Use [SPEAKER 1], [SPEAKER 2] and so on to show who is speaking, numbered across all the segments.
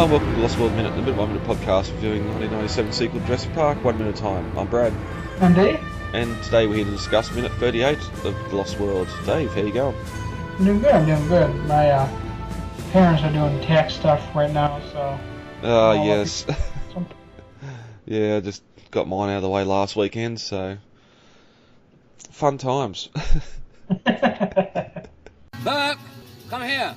[SPEAKER 1] and welcome to the Lost World Minute, the Minute by Minute podcast reviewing the 1997 sequel Jurassic Park, 1 minute at a time. I'm Brad.
[SPEAKER 2] I'm Dave.
[SPEAKER 1] And today we're here to discuss minute 38 of The Lost World. Dave, how you going?
[SPEAKER 2] I'm doing good. My parents are doing tax stuff right now, so...
[SPEAKER 1] Yes. Yeah, I just got mine out of the way last weekend, so... Fun times.
[SPEAKER 3] Burke, come here.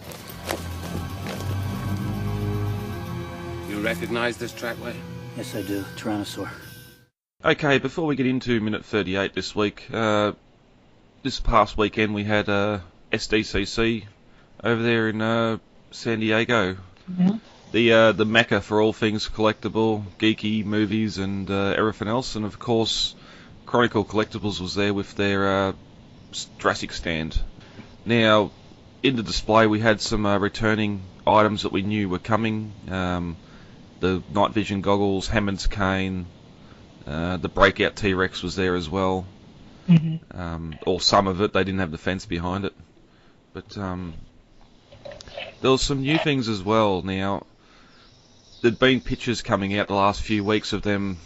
[SPEAKER 3] You recognize this trackway?
[SPEAKER 4] Yes, I do. Tyrannosaur.
[SPEAKER 1] Okay, before we get into minute 38 this week, this past weekend we had SDCC over there in San Diego.
[SPEAKER 2] Mm-hmm.
[SPEAKER 1] The mecca for all things collectible, geeky movies and everything else, and of course Chronicle Collectibles was there with their Jurassic stand. Now, in the display we had some returning items that we knew were coming. The night vision goggles, Hammond's cane, the breakout T-Rex was there as well.
[SPEAKER 2] Mm-hmm.
[SPEAKER 1] Or some of it, they didn't have the fence behind it. But there was some new things as well. Now, there'd been pictures coming out the last few weeks of them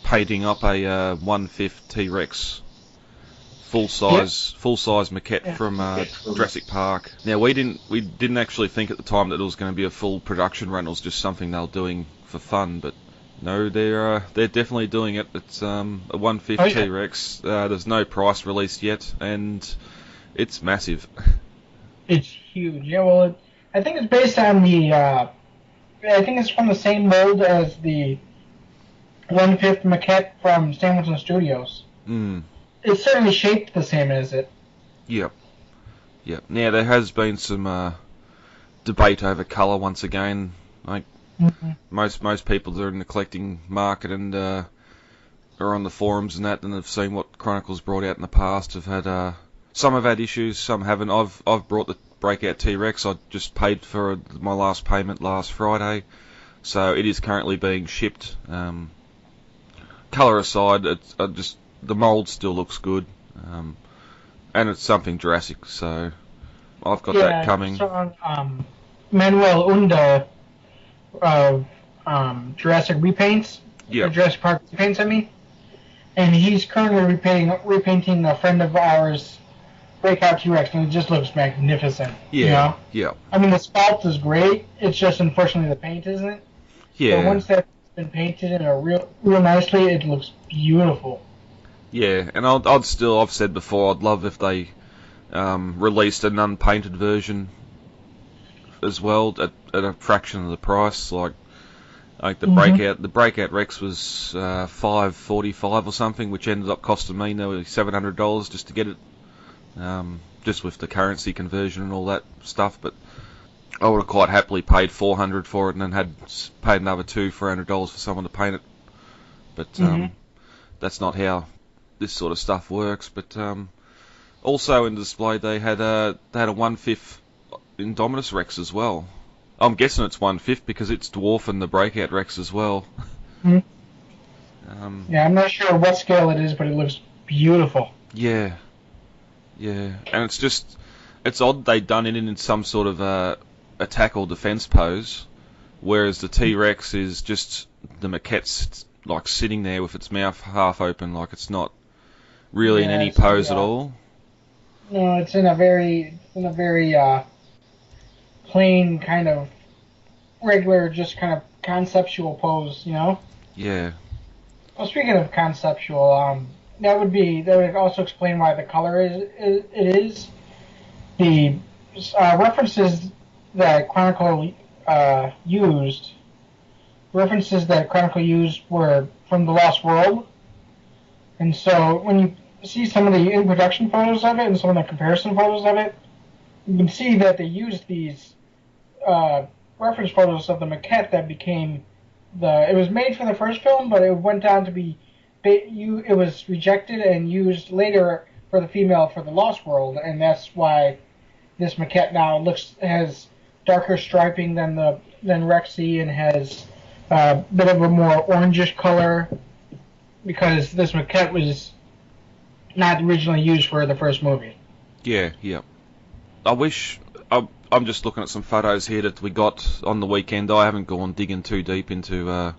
[SPEAKER 1] painting up a 1/5 T-Rex full size maquette from Jurassic Park. Now we didn't actually think at the time that it was going to be a full production run. It was just something they were doing for fun. But no, they're definitely doing it. It's a 1/5 T-Rex. There's no price released yet, and it's massive.
[SPEAKER 2] It's huge. Yeah, well, I think it's based on the. I think it's from the same mold as the 1/5 maquette from Stammerton Studios. It's certainly shaped the same as it.
[SPEAKER 1] Yep. Now there has been some debate over colour once again. Like most people that are in the collecting market and are on the forums and that, and have seen what Chronicle's brought out in the past, have had some have had issues, some haven't. I've brought the breakout T-Rex. I just paid for my last payment last Friday, so it is currently being shipped. Colour aside, the mould still looks good, and it's something Jurassic, so I've got that coming.
[SPEAKER 2] So, Manuel Unda of Jurassic Repaints, or Jurassic Park Repaints, I mean, and he's currently repainting a friend of ours' breakout T-Rex, and it just looks magnificent.
[SPEAKER 1] Yeah.
[SPEAKER 2] I mean, the sculpt is great. It's just unfortunately the paint isn't.
[SPEAKER 1] Yeah.
[SPEAKER 2] But once that's been painted in a real nicely, it looks beautiful.
[SPEAKER 1] Yeah, and I've said before, I'd love if they released an unpainted version as well at a fraction of the price. Like the breakout Rex was $545 or something, which ended up costing me nearly $700 just to get it, just with the currency conversion and all that stuff. But I would have quite happily paid $400 for it and then had paid another $300 for someone to paint it. But that's not how this sort of stuff works. But also in display they had a 1/5 Indominus Rex as well. I'm guessing it's 1/5 because it's dwarfing the breakout Rex as well.
[SPEAKER 2] Yeah, I'm not sure what scale it is, but it looks beautiful.
[SPEAKER 1] Yeah, and it's odd they done it in some sort of attack or defense pose, whereas the T-Rex is just the maquette's like sitting there with its mouth half open, like it's not really in any pose at all.
[SPEAKER 2] No, it's in a very plain kind of regular, just kind of conceptual pose, you know?
[SPEAKER 1] Yeah.
[SPEAKER 2] Well, speaking of conceptual, that would also explain why the color is. The references that Chronicle used were from The Lost World. And so when you see some of the in-production photos of it and some of the comparison photos of it, you can see that they used these reference photos of the maquette that became it was made for the first film, but it went on to be, it was rejected and used later for the female for The Lost World, and that's why this maquette now has darker striping than Rexy and has a bit of a more orangish color, because this maquette was not originally used for the first movie.
[SPEAKER 1] Yeah. I wish I'm just looking at some photos here that we got on the weekend. I haven't gone digging too deep into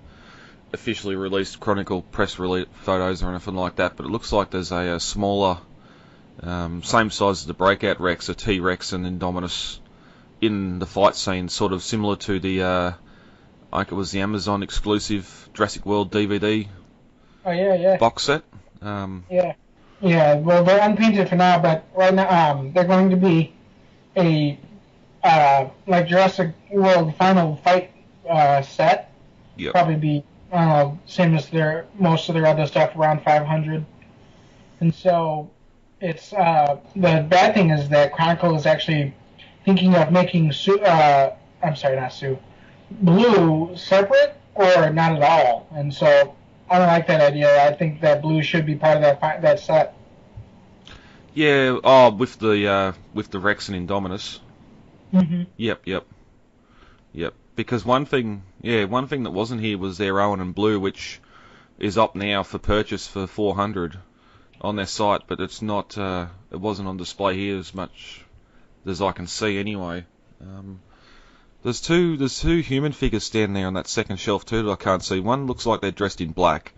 [SPEAKER 1] officially released Chronicle press release photos or anything like that, but it looks like there's a smaller, same size as the Breakout Rex, a T-Rex and Indominus in the fight scene, sort of similar to the, I think it was the Amazon exclusive Jurassic World DVD box set.
[SPEAKER 2] Yeah. Well, they're unpainted for now, but right now they're going to be a like Jurassic World Final Fight set.
[SPEAKER 1] Yep.
[SPEAKER 2] Probably be same as most of their other stuff, around 500. And so it's the bad thing is that Chronicle is actually thinking of making Blue separate or not at all. And so I don't like that idea. I think that Blue should be part of that set.
[SPEAKER 1] Yeah. With the Rex and Indominus.
[SPEAKER 2] Mm-hmm.
[SPEAKER 1] Yep. Because one thing that wasn't here was their Owen and Blue, which is up now for purchase for 400 on their site, but it's not. It wasn't on display here as much as I can see anyway. There's two human figures standing there on that second shelf too that I can't see. One looks like they're dressed in black,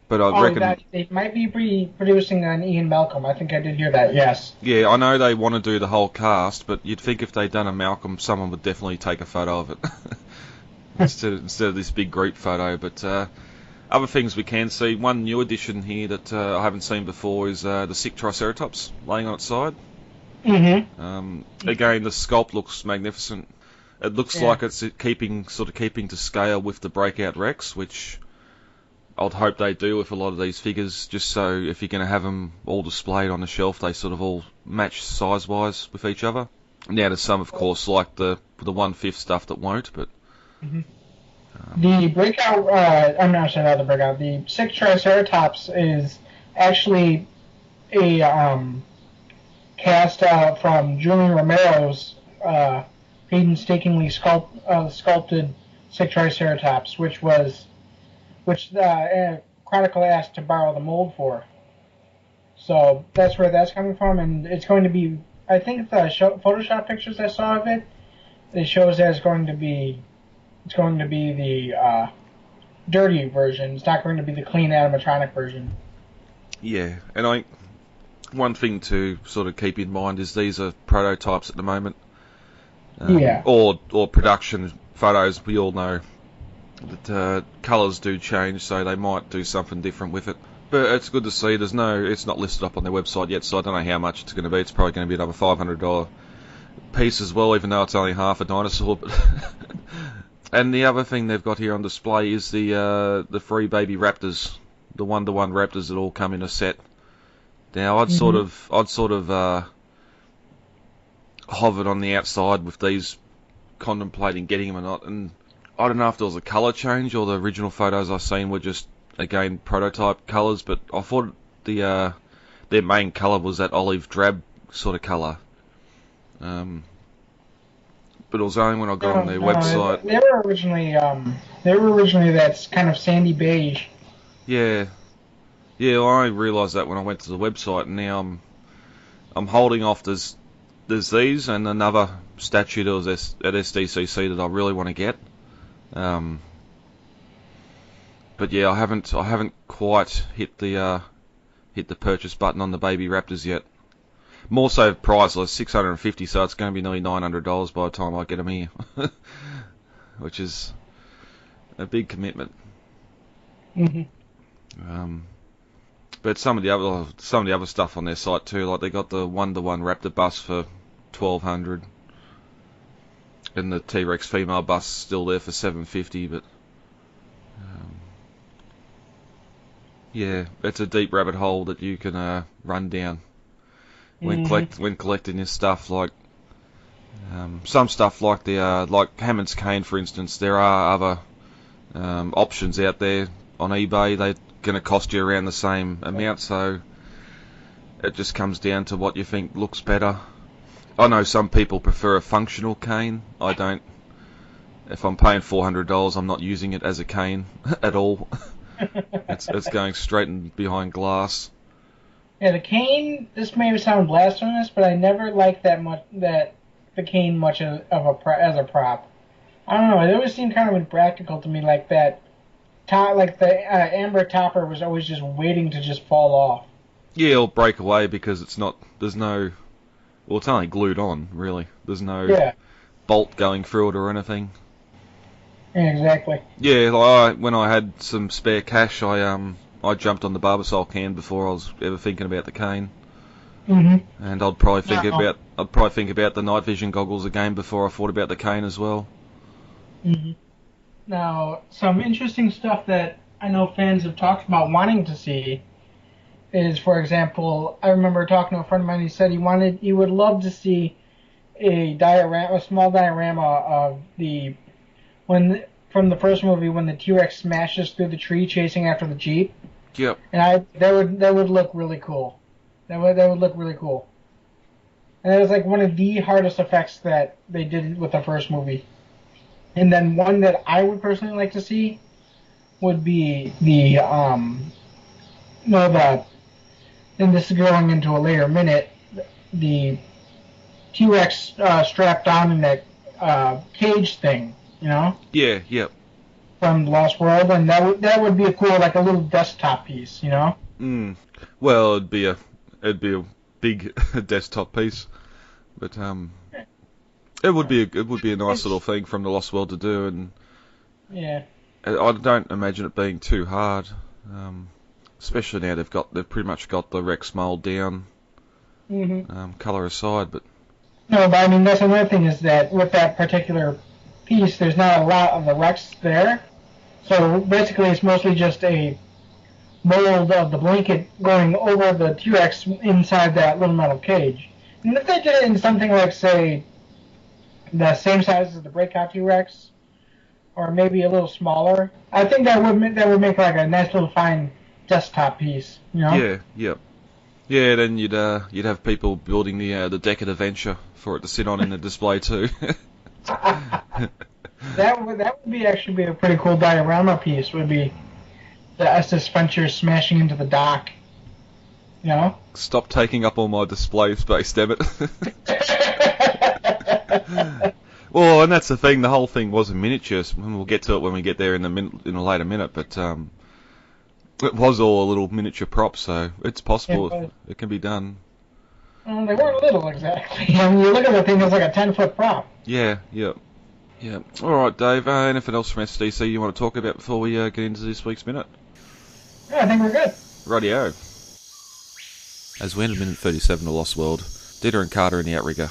[SPEAKER 1] but I reckon
[SPEAKER 2] they might be producing an Ian Malcolm. I think I did hear that. Yes.
[SPEAKER 1] Yeah, I know they want to do the whole cast, but you'd think if they'd done a Malcolm, someone would definitely take a photo of it instead of this big group photo. But other things we can see. One new addition here that I haven't seen before is the sick Triceratops laying on its side.
[SPEAKER 2] Mm-hmm.
[SPEAKER 1] Again, the sculpt looks magnificent. It looks like it's keeping to scale with the Breakout Rex, which I'd hope they do with a lot of these figures, just so if you're going to have them all displayed on the shelf, they sort of all match size-wise with each other. Now, there's some, of course, like the 1/5 stuff that won't, but...
[SPEAKER 2] The Breakout, not the Breakout, the sick Triceratops is actually a cast from Julian Romero's painstakingly sculpted sick Triceratops, which Chronicle asked to borrow the mold for. So that's where that's coming from, and it's going to be, I think the Photoshop pictures I saw of it shows that it's going to be the dirty version. It's not going to be the clean animatronic version.
[SPEAKER 1] Yeah, and one thing to sort of keep in mind is these are prototypes at the moment. Or production photos. We all know that colours do change, so they might do something different with it. But it's good to see. It's not listed up on their website yet, so I don't know how much it's going to be. It's probably going to be another $500 piece as well, even though it's only half a dinosaur. But and the other thing they've got here on display is the free baby raptors, the 1-to-1 raptors that all come in a set. Now I'd sort of hovered on the outside with these, contemplating getting them or not, and I don't know if there was a colour change or the original photos I've seen were just, again, prototype colours, but I thought their main colour was that olive drab sort of colour. But it was only when I got on their website.
[SPEAKER 2] They were originally that kind of sandy beige.
[SPEAKER 1] Yeah, well, I realised that when I went to the website, and now I'm holding off. There's these and another statue that was at SDCC that I really want to get. But yeah, I haven't quite hit the purchase button on the baby raptors yet. More so priceless, $650, so it's going to be nearly $900 by the time I get them here, which is a big commitment. But some of the other stuff on their site too, like they got the 1-to-1 raptor bus for $1,200, and the T-Rex female bus still there for $750. But yeah, it's a deep rabbit hole that you can run down when collecting this stuff. Like some stuff like like Hammond's cane, for instance. There are other options out there on eBay. They're going to cost you around the same amount, so it just comes down to what you think looks better. I know some people prefer a functional cane. I don't. If I'm paying $400, I'm not using it as a cane at all. It's going straight in behind glass.
[SPEAKER 2] Yeah, the cane, this may sound blasphemous, but I never liked that the cane much as a prop. I don't know. It always seemed kind of impractical to me, like that. Like the amber topper was always just waiting to just fall off.
[SPEAKER 1] Yeah, it'll break away because it's not. There's no. Well, it's only glued on, really. There's no bolt going through it or anything.
[SPEAKER 2] Yeah, exactly.
[SPEAKER 1] Yeah, like when I had some spare cash, I jumped on the Barbasol can before I was ever thinking about the cane.
[SPEAKER 2] Mm-hmm.
[SPEAKER 1] And I'd probably think about the night vision goggles again before I thought about the cane as well.
[SPEAKER 2] Mm-hmm. Now, some interesting stuff that I know fans have talked about wanting to see is, for example, I remember talking to a friend of mine. He said he would love to see a small diorama of from the first movie when the T-Rex smashes through the tree chasing after the Jeep.
[SPEAKER 1] Yep.
[SPEAKER 2] And that would look really cool. That would look really cool. And it was like one of the hardest effects that they did with the first movie. And then one that I would personally like to see would be and this is going into a later minute, the T-Rex strapped down in that cage thing, you know?
[SPEAKER 1] Yeah, yep.
[SPEAKER 2] From The Lost World, and that would be a cool, like a little desktop piece, you know?
[SPEAKER 1] Well, it'd be a big desktop piece, but it would be a nice little thing from The Lost World to do, and
[SPEAKER 2] yeah,
[SPEAKER 1] I don't imagine it being too hard, especially now they've pretty much got the Rex mold down, colour aside, but.
[SPEAKER 2] No, but I mean that's another thing is that with that particular piece, there's not a lot of the Rex there, so basically it's mostly just a mold of the blanket going over the T-Rex inside that little metal cage. And if they did it in something like, say, the same size as the Breakout T-Rex, or maybe a little smaller, I think that would make like a nice little fine desktop piece, you know?
[SPEAKER 1] Yeah, yep. Yeah, then you'd have people building the deck of adventure for it to sit on in the display too.
[SPEAKER 2] That would actually be a pretty cool diorama piece. Would be the SS Venture smashing into the dock. You know?
[SPEAKER 1] Stop taking up all my display space, damn it. Well, and that's the thing. The whole thing was in miniatures, and we'll get to it when we get there in a later minute. But it was all a little miniature prop, so it's possible it can be done.
[SPEAKER 2] They weren't little exactly. I mean, you look at the thing; it's like a 10-foot prop.
[SPEAKER 1] Yeah. All right, Dave. Anything else from SDC you want to talk about before we get into this week's minute?
[SPEAKER 2] Yeah, I think we're good.
[SPEAKER 1] Rightio. As we entered minute 37 of Lost World, Dieter and Carter in the outrigger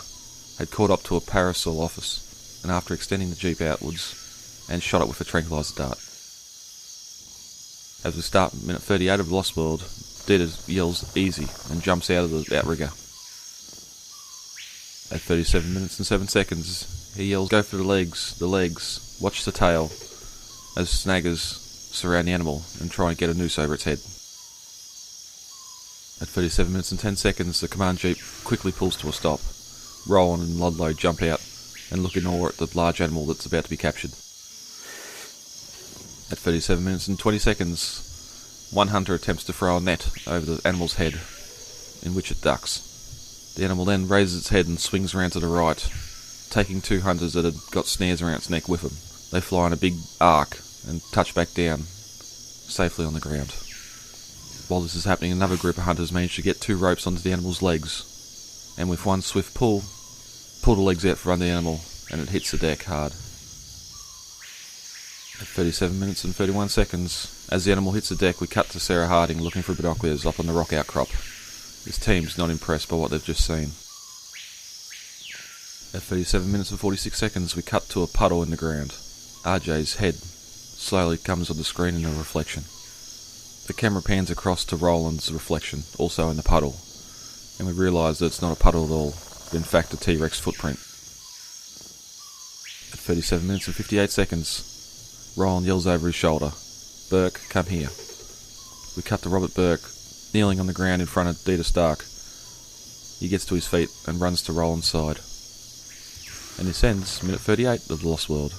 [SPEAKER 1] had caught up to a parasol office, and after extending the Jeep outwards, and shot it with a tranquilizer dart. As we start minute 38 of Lost World, Dieter yells easy and jumps out of the outrigger. At 37 minutes and 7 seconds, he yells, "Go for the legs, watch the tail," as snaggers surround the animal and try and get a noose over its head. At 37 minutes and 10 seconds, the command jeep quickly pulls to a stop. Roland and Ludlow jump out and look in awe at the large animal that's about to be captured. At 37 minutes and 20 seconds, one hunter attempts to throw a net over the animal's head, in which it ducks. The animal then raises its head and swings around to the right, taking two hunters that had got snares around its neck with them. They fly in a big arc and touch back down, safely on the ground. While this is happening, another group of hunters manage to get two ropes onto the animal's legs, and with one swift pull the legs out from under the animal, and it hits the deck hard. At 37 minutes and 31 seconds, as the animal hits the deck, we cut to Sarah Harding looking for binoculars up on the rock outcrop. His team's not impressed by what they've just seen. At 37 minutes and 46 seconds, we cut to a puddle in the ground. RJ's head slowly comes on the screen in a reflection. The camera pans across to Roland's reflection, also in the puddle, and we realise that it's not a puddle at all, but in fact a T-Rex footprint. At 37 minutes and 58 seconds, Roland yells over his shoulder, "Burke, come here." We cut to Robert Burke, kneeling on the ground in front of Dieter Stark. He gets to his feet and runs to Roland's side. And this ends minute 38 of The Lost World.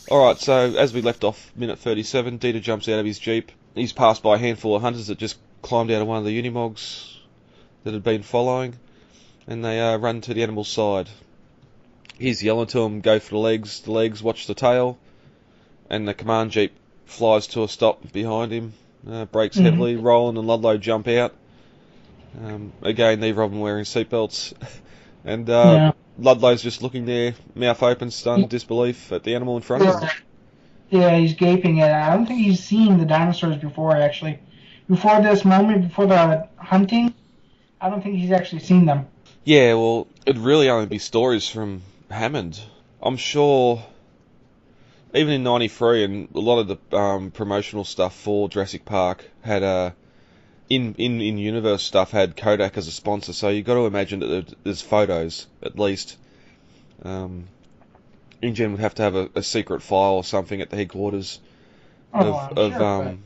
[SPEAKER 1] Alright, so as we left off minute 37, Dieter jumps out of his jeep. He's passed by a handful of hunters that just climbed out of one of the Unimogs that had been following, and they run to the animal's side. he's yelling to him, go for the legs, watch the tail, and the command jeep flies to a stop behind him, brakes heavily. Roland and Ludlow jump out. Again, neither of them wearing seatbelts, and Ludlow's just looking there, mouth open, stunned disbelief at the animal in front of him.
[SPEAKER 2] Yeah, he's gaping at it. I don't think he's seen the dinosaurs before, actually. Before this moment, before the hunting, I don't think he's actually seen them.
[SPEAKER 1] Yeah, well, it'd really only be stories from Hammond. I'm sure, even in '93, and a lot of the promotional stuff for Jurassic Park had in-universe stuff had Kodak as a sponsor, so you've got to imagine that there's photos, at least. InGen would have to have a secret file or something at the headquarters of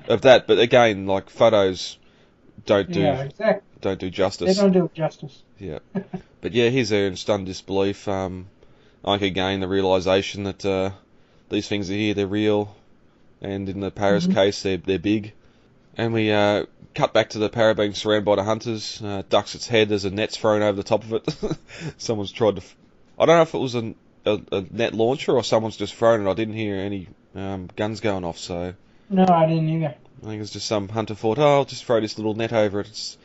[SPEAKER 1] that, but again, like, photos don't do justice.
[SPEAKER 2] They don't do it justice.
[SPEAKER 1] Yeah. But yeah, he's there in stunned disbelief. Like, again, the realisation that these things are here, they're real, and in the Paris case, they're big. And we cut back to the parrot being surrounded by the hunters, ducks its head as a net's thrown over the top of it. Someone's tried to... I don't know if it was a net launcher or someone's just thrown it. I didn't hear any guns going off, so...
[SPEAKER 2] No, I didn't either.
[SPEAKER 1] I think it's just some hunter thought, I'll just throw this little net over it.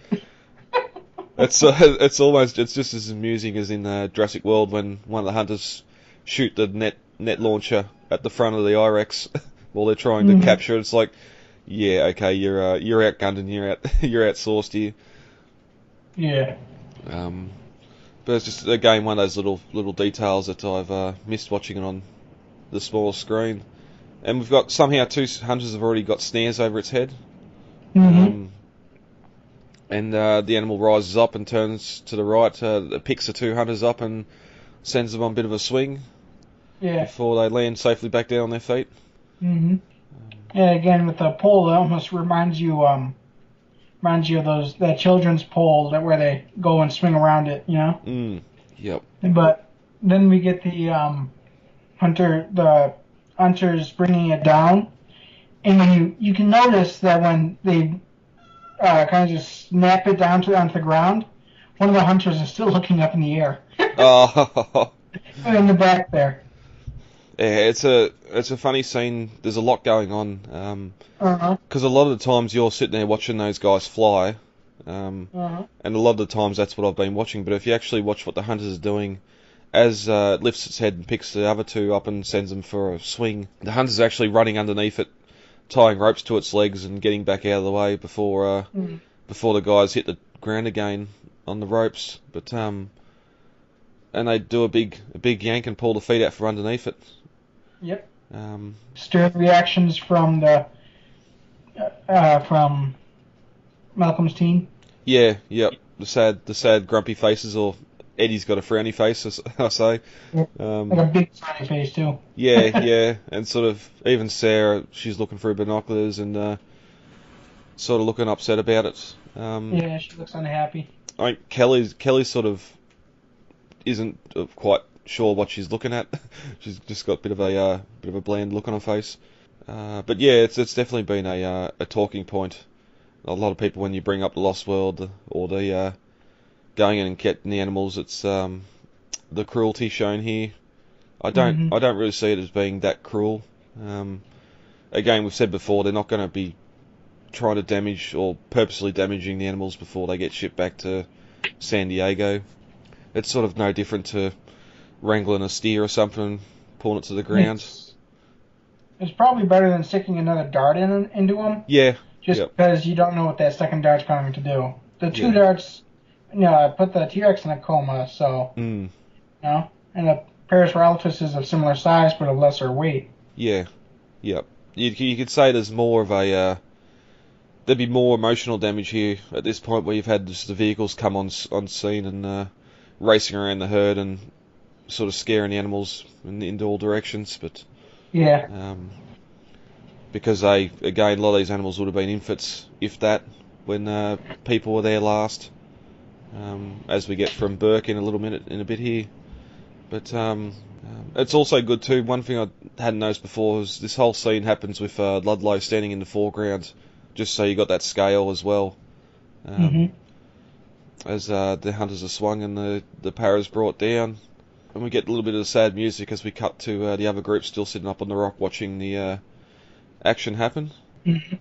[SPEAKER 1] It's almost, it's just as amusing as in Jurassic World when one of the hunters shoot the net launcher at the front of the I-Rex while they're trying to capture it. It's like, yeah, okay, you're outgunned and you're outsourced here.
[SPEAKER 2] Yeah.
[SPEAKER 1] But it's just, again, one of those little details that I've missed watching it on the small screen. And we've got, somehow, two hunters have already got snares over its head. And the animal rises up and turns to the right, picks the two hunters up and sends them on a bit of a swing.
[SPEAKER 2] Yeah.
[SPEAKER 1] Before they land safely back down on their feet.
[SPEAKER 2] Yeah, again, with the pole, it almost reminds you of that children's pole where they go and swing around it, you know?
[SPEAKER 1] Yep.
[SPEAKER 2] But then we get the hunters bringing it down, and when you can notice that when they kind of just snap it down onto the ground, one of the hunters is still looking up in the air.
[SPEAKER 1] Oh.
[SPEAKER 2] In the back there.
[SPEAKER 1] Yeah, it's a funny scene. There's a lot going on. Because a lot of the times you're sitting there watching those guys fly, and a lot of the times that's what I've been watching. But if you actually watch what the hunters are doing, as it lifts its head and picks the other two up and sends them for a swing, the hunter's actually running underneath it, tying ropes to its legs and getting back out of the way before the guys hit the ground again on the ropes. But and they do a big yank and pull the feet out from underneath it.
[SPEAKER 2] Yep. Stirred reactions from from Malcolm's team.
[SPEAKER 1] Yeah. Yep. The sad grumpy faces, or Eddie's got a frowny face, I say.
[SPEAKER 2] Like a big frowny face too.
[SPEAKER 1] Yeah, and sort of even Sarah, she's looking through binoculars and sort of looking upset about it.
[SPEAKER 2] Yeah, she looks unhappy.
[SPEAKER 1] I think Kelly sort of isn't quite sure what she's looking at. She's just got a bit of a bland look on her face. But yeah, it's definitely been a talking point. A lot of people, when you bring up the Lost World or the going in and getting the animals, it's the cruelty shown here. I don't really see it as being that cruel. Again, we've said before, they're not going to be trying to damage or purposely damaging the animals before they get shipped back to San Diego. It's sort of no different to wrangling a steer or something, pulling it to the ground.
[SPEAKER 2] It's probably better than sticking another dart into them.
[SPEAKER 1] Yeah.
[SPEAKER 2] Just because you don't know what that second dart's going to do. The two darts, put the T-Rex in a coma, so, and the Parasaurolophus is of similar size but of lesser weight.
[SPEAKER 1] Yeah. Yep. You could say there's more of a, there'd be more emotional damage here at this point where you've had just the vehicles come on scene and racing around the herd and sort of scaring the animals into all directions, but because again, a lot of these animals would have been infants, if that, when people were there last. As we get from Burke in a bit here, but it's also good too. One thing I hadn't noticed before is this whole scene happens with Ludlow standing in the foreground, just so you got that scale as well. As the hunters are swung and the para's brought down. and we get a little bit of the sad music as we cut to the other group still sitting up on the rock watching the action happen.
[SPEAKER 2] Mm-hmm.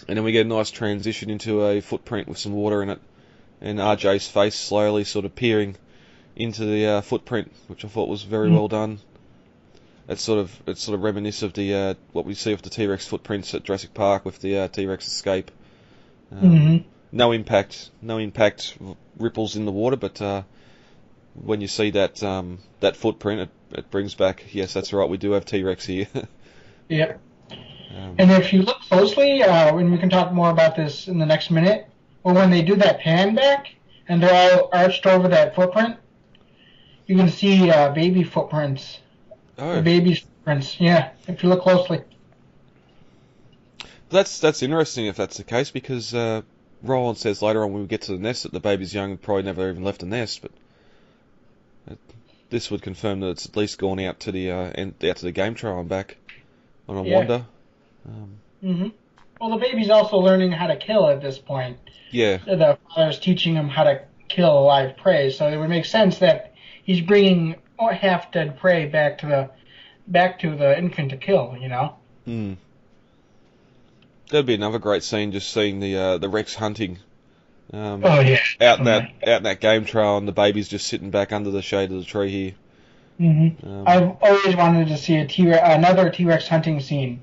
[SPEAKER 1] And then we get a nice transition into a footprint with some water in it, and RJ's face slowly sort of peering into the footprint, which I thought was very well done. It's sort of reminiscent of the what we see of the T-Rex footprints at Jurassic Park with the T-Rex escape. No impact ripples in the water, but when you see that footprint, it brings back, yes, that's right, we do have T-Rex here.
[SPEAKER 2] Yep. And if you look closely, and we can talk more about this in the next minute, but when they do that pan back and they're all arched over that footprint, you can see baby footprints.
[SPEAKER 1] Oh.
[SPEAKER 2] The baby's footprints, yeah, if you look closely.
[SPEAKER 1] That's interesting if that's the case, because Roland says later on when we get to the nest that the baby's young and probably never even left the nest, but this would confirm that it's at least gone out to the game trail and back on a wander.
[SPEAKER 2] Well, the baby's also learning how to kill at this point.
[SPEAKER 1] Yeah.
[SPEAKER 2] The father's teaching him how to kill live prey, so it would make sense that he's bringing half-dead prey back to the infant to kill. You know.
[SPEAKER 1] That'd be another great scene, just seeing the Rex hunting.
[SPEAKER 2] Out
[SPEAKER 1] in that game trail, and the baby's just sitting back under the shade of the tree here.
[SPEAKER 2] I've always wanted to see another T-Rex hunting scene,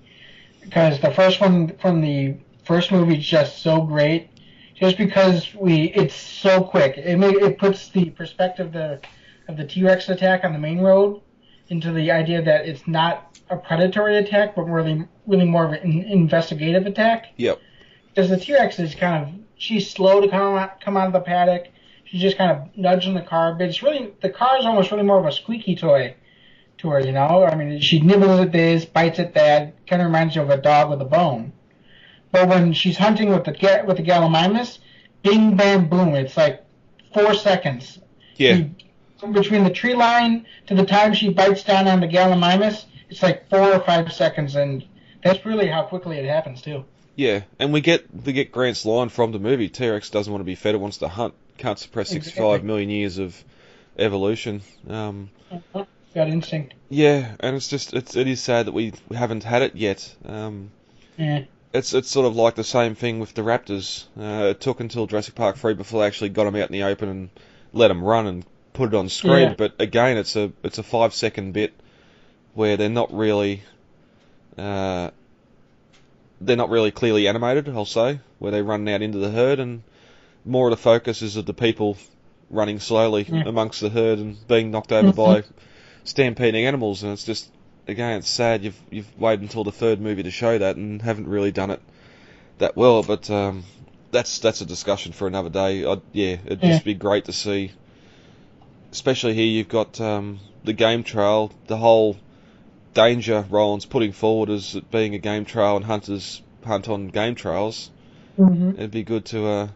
[SPEAKER 2] because the first one from the first movie is just so great, just because it's so quick. It puts the perspective of the T-Rex attack on the main road into the idea that it's not a predatory attack, but really more of an investigative attack.
[SPEAKER 1] Yep.
[SPEAKER 2] Because the T-Rex is she's slow to come out of the paddock. She's just kind of nudging the car, but the car is almost really more of a squeaky toy to her, you know? I mean, she nibbles at this, bites at that, kind of reminds you of a dog with a bone. But when she's hunting with the Gallimimus, bing, bam, boom, it's like 4 seconds.
[SPEAKER 1] Yeah.
[SPEAKER 2] Between the tree line to the time she bites down on the Gallimimus, it's like 4 or 5 seconds, and that's really how quickly it happens, too.
[SPEAKER 1] Yeah, and we get Grant's line from the movie. T-Rex doesn't want to be fed; it wants to hunt. Can't suppress 65 million years of evolution.
[SPEAKER 2] Got instinct.
[SPEAKER 1] Yeah, and it is sad that we haven't had it yet.
[SPEAKER 2] Yeah.
[SPEAKER 1] It's sort of like the same thing with the raptors. It took until Jurassic Park 3 before they actually got them out in the open and let them run and put it on screen.
[SPEAKER 2] Yeah.
[SPEAKER 1] But again, it's a 5-second bit where they're not really clearly animated, I'll say, where they run out into the herd, and more of the focus is of the people running slowly amongst the herd and being knocked over by stampeding animals. And it's just, again, it's sad you've waited until the third movie to show that and haven't really done it that well. But that's a discussion for another day. It'd just be great to see, especially here you've got the game trail, the whole danger Roland's putting forward as it being a game trail and hunters hunt on game trails. It'd be good to,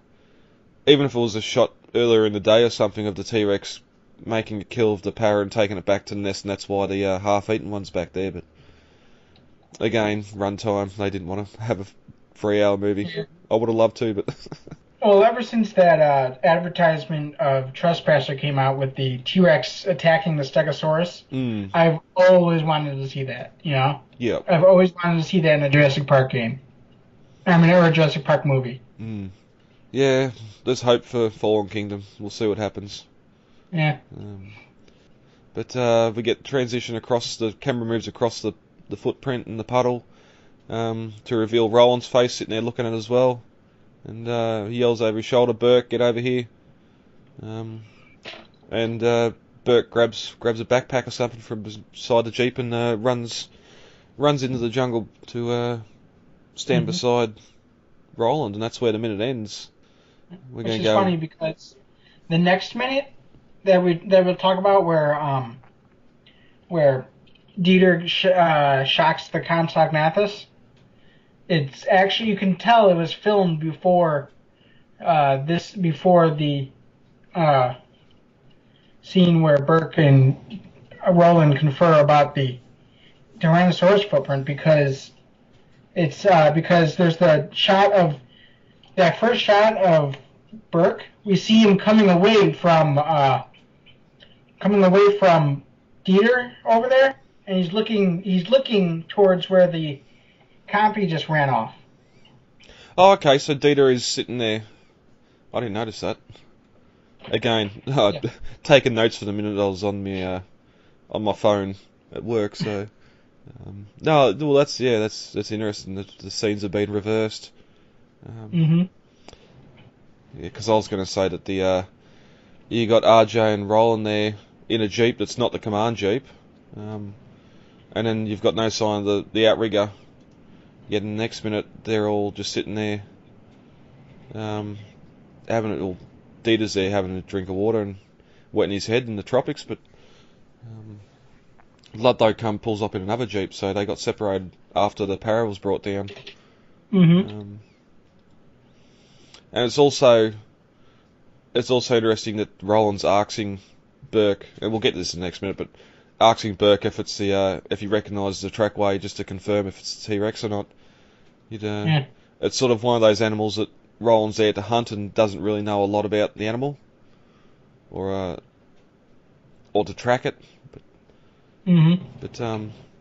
[SPEAKER 1] even if it was a shot earlier in the day or something of the T-Rex making a kill of the parrot and taking it back to the nest, and that's why the half-eaten one's back there. But again, runtime, they didn't want to have a 3-hour movie. I would have loved to, but...
[SPEAKER 2] Well, ever since that advertisement of Trespasser came out with the T-Rex attacking the Stegosaurus, I've always wanted to see that, you know?
[SPEAKER 1] Yeah.
[SPEAKER 2] I've always wanted to see that in a Jurassic Park game. or a Jurassic Park movie.
[SPEAKER 1] Yeah, there's hope for Fallen Kingdom. We'll see what happens.
[SPEAKER 2] Yeah.
[SPEAKER 1] But we get transition across, the camera moves across the footprint and the puddle to reveal Roland's face sitting there looking at it as well. And he yells over his shoulder, "Burke, get over here." And Burke grabs a backpack or something from beside the Jeep and runs into the jungle to stand beside Roland, and that's where the minute ends.
[SPEAKER 2] Which is funny because the next minute that we'll talk about where Dieter shocks the Compsognathus, it's actually, you can tell it was filmed before the scene where Burke and Roland confer about the Tyrannosaurus footprint, because there's the shot of that first shot of Burke. We see him coming away from Dieter over there, and he's looking towards where the compy just ran off.
[SPEAKER 1] Oh, okay, so Dieter is sitting there. I didn't notice that. Again, taking notes for the minute I was on my phone at work, so... no, well, that's interesting that the scenes have been reversed. Yeah, because I was going to say that you got RJ and Roland there in a Jeep that's not the command Jeep, and then you've got no sign of the outrigger. Yet in the next minute, they're all just sitting there, having it all. Dieter's there having a drink of water and wetting his head in the tropics, but Ludlow pulls up in another Jeep, so they got separated after the para was brought down. And it's also interesting that Roland's asking Burke, and we'll get to this in the next minute, but asking Burke if it's if he recognises the trackway just to confirm if it's a T-Rex or not. It's sort of one of those animals that Roland's there to hunt and doesn't really know a lot about the animal, or to track it. But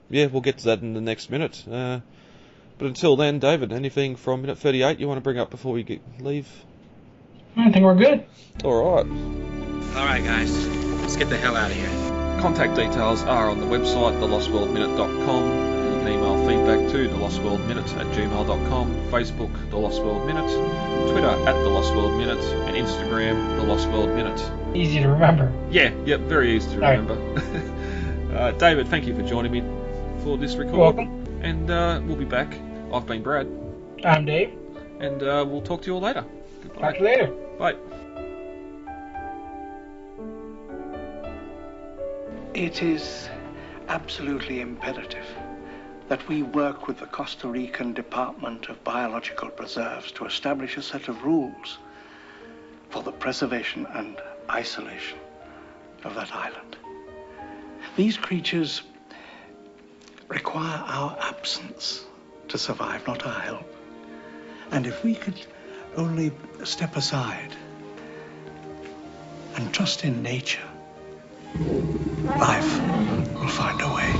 [SPEAKER 1] yeah, we'll get to that in the next minute. But until then, David, anything from minute 38 you want to bring up before we leave?
[SPEAKER 2] I think we're good.
[SPEAKER 1] All right.
[SPEAKER 3] All right, guys. Let's get the hell out of here.
[SPEAKER 1] Contact details are on the website, thelostworldminute.com. You can email feedback to thelostworldminute@gmail.com, Facebook, The Lost World Minute, Twitter @thelostworldminute, and Instagram, The Lost World Minute.
[SPEAKER 2] Easy to remember.
[SPEAKER 1] Yeah, very easy to remember. David, thank you for joining me for this record.
[SPEAKER 2] You're welcome.
[SPEAKER 1] And we'll be back. I've been Brad.
[SPEAKER 2] I'm Dave.
[SPEAKER 1] And we'll talk to you all later. Goodbye.
[SPEAKER 2] Talk to you later.
[SPEAKER 1] Bye.
[SPEAKER 5] It is absolutely imperative that we work with the Costa Rican Department of Biological Preserves to establish a set of rules for the preservation and isolation of that island. These creatures require our absence to survive, not our help. And if we could only step aside and trust in nature, life will find a way.